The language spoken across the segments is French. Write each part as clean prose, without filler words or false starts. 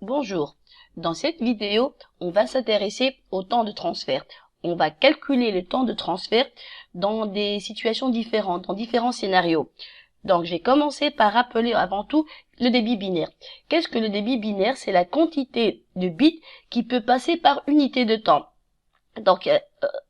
Bonjour, dans cette vidéo, on va s'intéresser au temps de transfert. On va calculer le temps de transfert dans des situations différentes, dans différents scénarios. Donc, je vais commencer par rappeler avant tout le débit binaire. Qu'est-ce que le débit binaire? C'est la quantité de bits qui peut passer par unité de temps. Donc,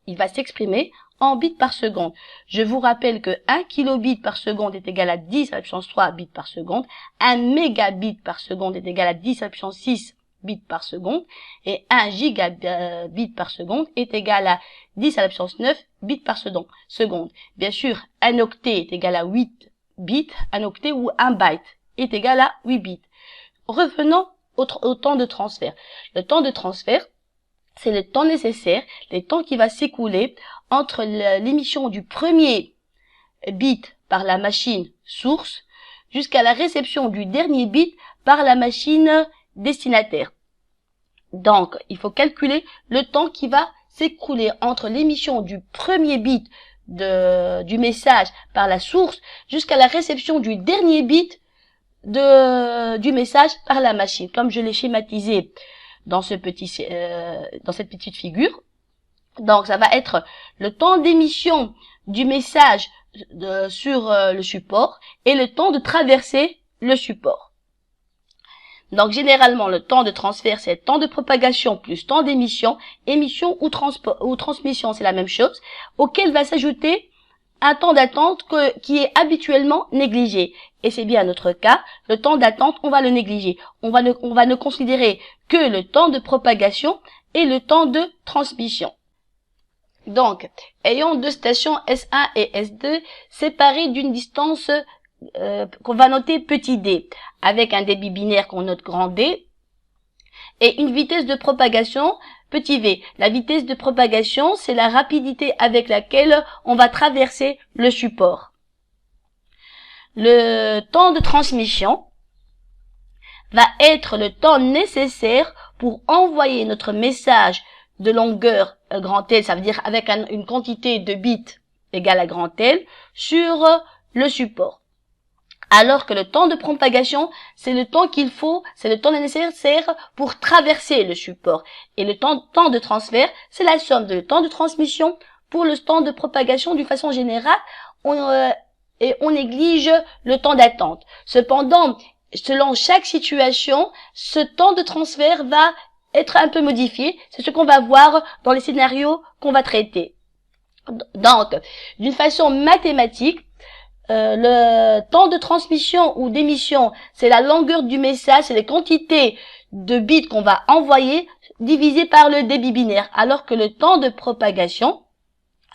il va s'exprimer en bits par seconde. Je vous rappelle que 1 kilobit par seconde est égal à 10 à la puissance 3 bits par seconde. 1 mégabit par seconde est égal à 10 à la puissance 6 bits par seconde. Et 1 gigabit par seconde est égal à 10 à la puissance 9 bits par seconde. Bien sûr, un octet est égal à 8 bits. Un octet ou un byte est égal à 8 bits. Revenons au temps de transfert. Le temps de transfert, c'est le temps nécessaire, le temps qui va s'écouler entre l'émission du premier bit par la machine source jusqu'à la réception du dernier bit par la machine destinataire. Donc, il faut calculer le temps qui va s'écouler entre l'émission du premier bit du message par la source jusqu'à la réception du dernier bit du message par la machine, comme je l'ai schématisé dans cette petite figure. Donc, ça va être le temps d'émission du message sur le support et le temps de traverser le support. Donc, généralement, le temps de transfert, c'est temps de propagation plus temps d'émission. Émission ou transmission, c'est la même chose, auquel va s'ajouter un temps d'attente qui est habituellement négligé. Et c'est bien notre cas, le temps d'attente, on va le négliger. On va ne considérer que le temps de propagation et le temps de transmission. Donc, ayant deux stations S1 et S2 séparées d'une distance qu'on va noter petit d, avec un débit binaire qu'on note grand D, et une vitesse de propagation petit v. La vitesse de propagation, c'est la rapidité avec laquelle on va traverser le support. Le temps de transmission va être le temps nécessaire pour envoyer notre message de longueur grand L, ça veut dire avec une quantité de bits égale à grand L, sur le support. Alors que le temps de propagation, c'est le temps qu'il faut, c'est le temps nécessaire pour traverser le support. Et le temps de transfert, c'est la somme de le temps de transmission pour le temps de propagation d'une façon générale, et on néglige le temps d'attente. Cependant, selon chaque situation, ce temps de transfert va être un peu modifié. C'est ce qu'on va voir dans les scénarios qu'on va traiter. Donc, d'une façon mathématique, le temps de transmission ou d'émission, c'est la longueur du message, c'est les quantités de bits qu'on va envoyer divisé par le débit binaire, alors que le temps de propagation,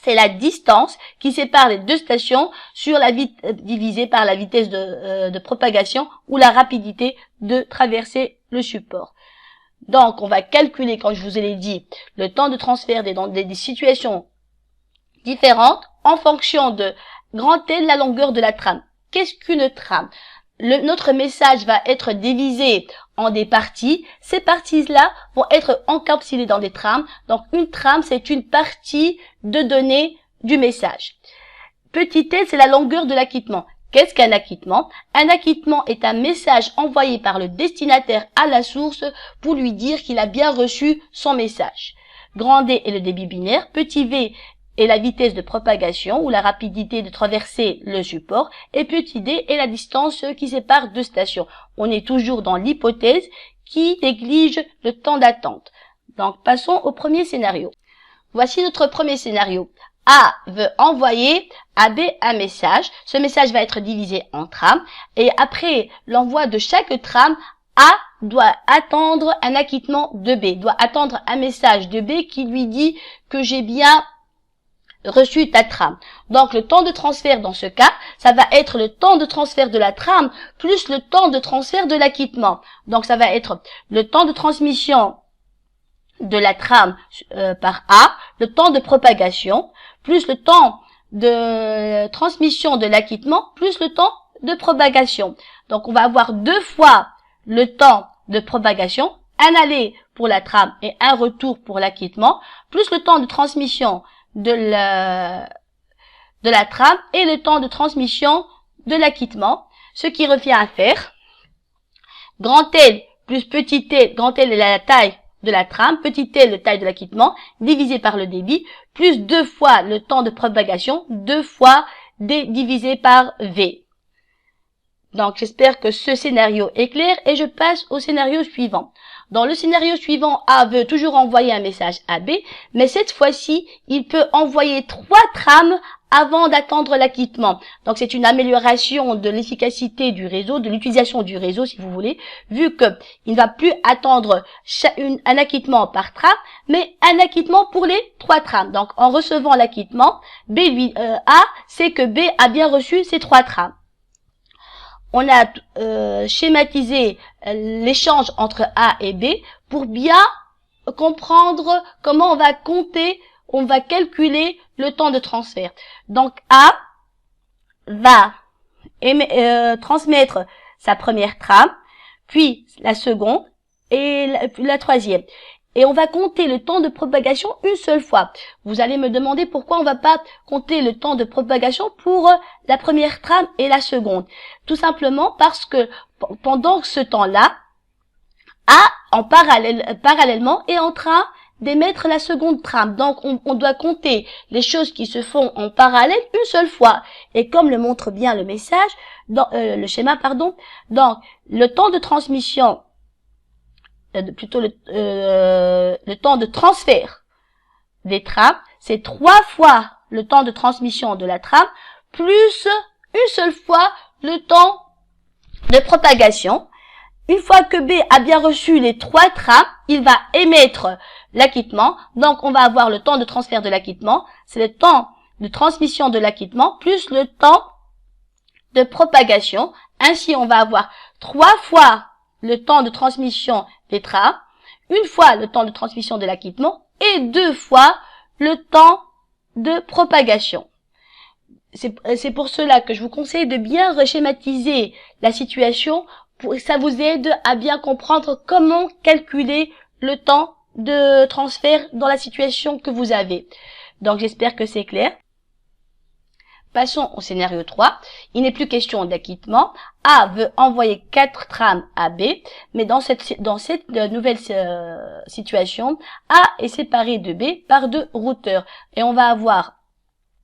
c'est la distance qui sépare les deux stations divisé par la vitesse de propagation ou la rapidité de traverser le support. Donc, on va calculer, comme je vous l'ai dit, le temps de transfert dans des situations différentes en fonction de grand L, la longueur de la trame. Qu'est-ce qu'une trame? Notre message va être divisé en des parties. Ces parties-là vont être encapsulées dans des trames. Donc, une trame, c'est une partie de données du message. Petit L, c'est la longueur de l'acquittement. Qu'est-ce qu'un acquittement? Un acquittement est un message envoyé par le destinataire à la source pour lui dire qu'il a bien reçu son message. Grand D est le débit binaire. Petit v est la vitesse de propagation ou la rapidité de traverser le support, et petit d est la distance qui sépare deux stations. On est toujours dans l'hypothèse qui néglige le temps d'attente. Donc, passons au premier scénario. Voici notre premier scénario. A veut envoyer à B un message. Ce message va être divisé en trames, et après l'envoi de chaque trame, A doit attendre un acquittement de B, doit attendre un message de B qui lui dit que j'ai bien reçu ta trame. Donc, le temps de transfert dans ce cas, ça va être le temps de transfert de la trame plus le temps de transfert de l'acquittement. Donc, ça va être le temps de transmission de la trame par A, le temps de propagation, plus le temps de transmission de l'acquittement, plus le temps de propagation. Donc, on va avoir deux fois le temps de propagation, un aller pour la trame et un retour pour l'acquittement, plus le temps de transmission de la trame et le temps de transmission de l'acquittement, ce qui revient à faire grand L plus petit t, grand T est la taille de la trame, petit t la taille de l'acquittement, divisé par le débit, plus 2 fois le temps de propagation, 2 fois D divisé par V. Donc j'espère que ce scénario est clair et je passe au scénario suivant. Dans le scénario suivant, A veut toujours envoyer un message à B, mais cette fois-ci, il peut envoyer 3 trames avant d'attendre l'acquittement. Donc c'est une amélioration de l'efficacité du réseau, de l'utilisation du réseau si vous voulez, vu que il ne va plus attendre un acquittement par trame, mais un acquittement pour les 3 trames. Donc en recevant l'acquittement, A sait que B a bien reçu ces 3 trames. On a schématisé l'échange entre A et B pour bien comprendre comment on va compter, on va calculer le temps de transfert. Donc A va transmettre sa première trame, puis la seconde et la troisième. Et on va compter le temps de propagation une seule fois. Vous allez me demander pourquoi on va pas compter le temps de propagation pour la première trame et la seconde. Tout simplement parce que pendant ce temps-là, A, parallèlement, est en train d'émettre la seconde trame. Donc, on doit compter les choses qui se font en parallèle une seule fois. Et comme le montre bien le message, le schéma, donc, le temps de transmission, plutôt le temps de transfert des trames, c'est 3 fois le temps de transmission de la trame, plus une seule fois le temps de propagation. Une fois que B a bien reçu les 3 trames, il va émettre l'acquittement. Donc, on va avoir le temps de transfert de l'acquittement. C'est le temps de transmission de l'acquittement plus le temps de propagation. Ainsi, on va avoir 3 fois le temps de transmission des trames, une fois le temps de transmission de l'acquittement et 2 fois le temps de propagation. C'est pour cela que je vous conseille de bien reschématiser la situation pour que ça vous aide à bien comprendre comment calculer le temps de transfert dans la situation que vous avez. Donc j'espère que c'est clair. Passons au scénario 3. Il n'est plus question d'acquittement. A veut envoyer 4 trames à B, mais dans cette nouvelle situation, A est séparé de B par 2 routeurs. Et on va avoir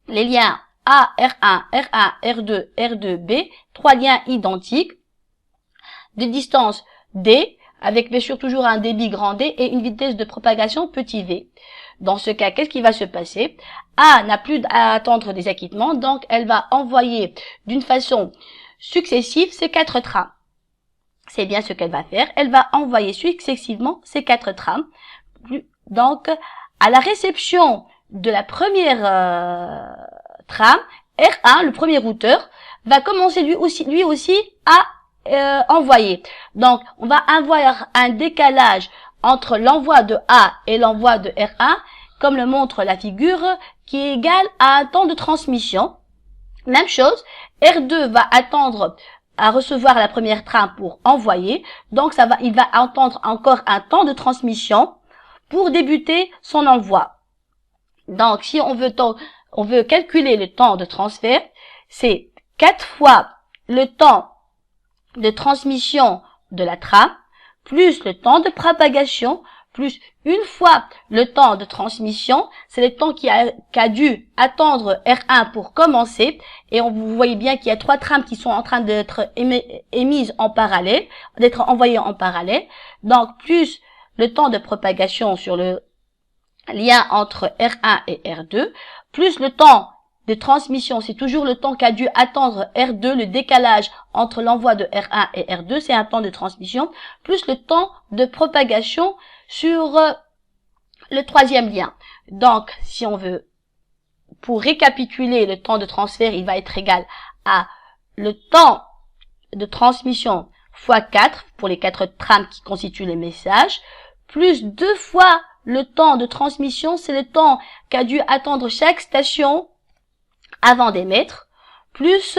les liens A, R1, R1, R2, R2, B, 3 liens identiques, de distance D, avec bien sûr toujours un débit grand D et une vitesse de propagation petit v. Dans ce cas, qu'est-ce qui va se passer? A n'a plus à attendre des acquittements, donc elle va envoyer d'une façon successive ces 4 trames. C'est bien ce qu'elle va faire. Elle va envoyer successivement ces 4 trames. Donc, à la réception de la première trame, R1, le premier routeur, va commencer lui aussi à envoyer. Donc, on va avoir un décalage entre l'envoi de A et l'envoi de R1, comme le montre la figure, qui est égal à un temps de transmission. Même chose, R2 va attendre à recevoir la première trame pour envoyer, donc il va attendre encore un temps de transmission pour débuter son envoi. Donc, si on veut calculer le temps de transfert, c'est 4 fois le temps de transmission de la trame, plus le temps de propagation, plus une fois le temps de transmission, c'est le temps qu'a dû attendre R1 pour commencer, et vous voyez bien qu'il y a 3 trames qui sont en train d'être émises en parallèle, d'être envoyées en parallèle, donc plus le temps de propagation sur le lien entre R1 et R2, plus le temps de transmission, c'est toujours le temps qu'a dû attendre R2, le décalage entre l'envoi de R1 et R2, c'est un temps de transmission, plus le temps de propagation sur le troisième lien. Donc, si on veut, pour récapituler le temps de transfert, il va être égal à le temps de transmission fois 4 pour les 4 trames qui constituent les messages, plus 2 fois le temps de transmission, c'est le temps qu'a dû attendre chaque station avant d'émettre, plus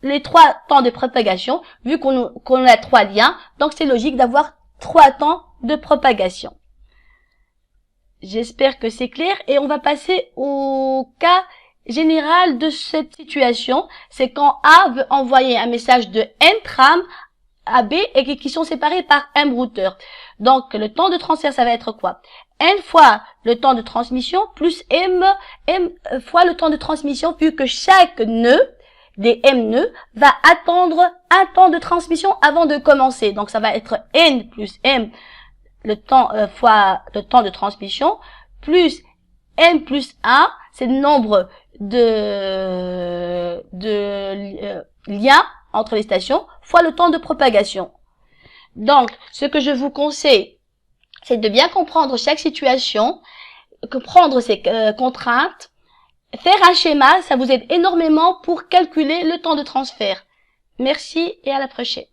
les 3 temps de propagation, vu qu'on a 3 liens, donc c'est logique d'avoir 3 temps de propagation. J'espère que c'est clair et on va passer au cas général de cette situation. C'est quand A veut envoyer un message de N trames A, B et qui sont séparés par M routeur. Donc, le temps de transfert, ça va être quoi? N fois le temps de transmission plus M fois le temps de transmission, vu que chaque nœud des M nœuds va attendre un temps de transmission avant de commencer. Donc, ça va être N plus M le temps fois le temps de transmission plus N plus 1, c'est le nombre de liens entre les stations, fois le temps de propagation. Donc, ce que je vous conseille, c'est de bien comprendre chaque situation, comprendre ses contraintes, faire un schéma, ça vous aide énormément pour calculer le temps de transfert. Merci et à la prochaine.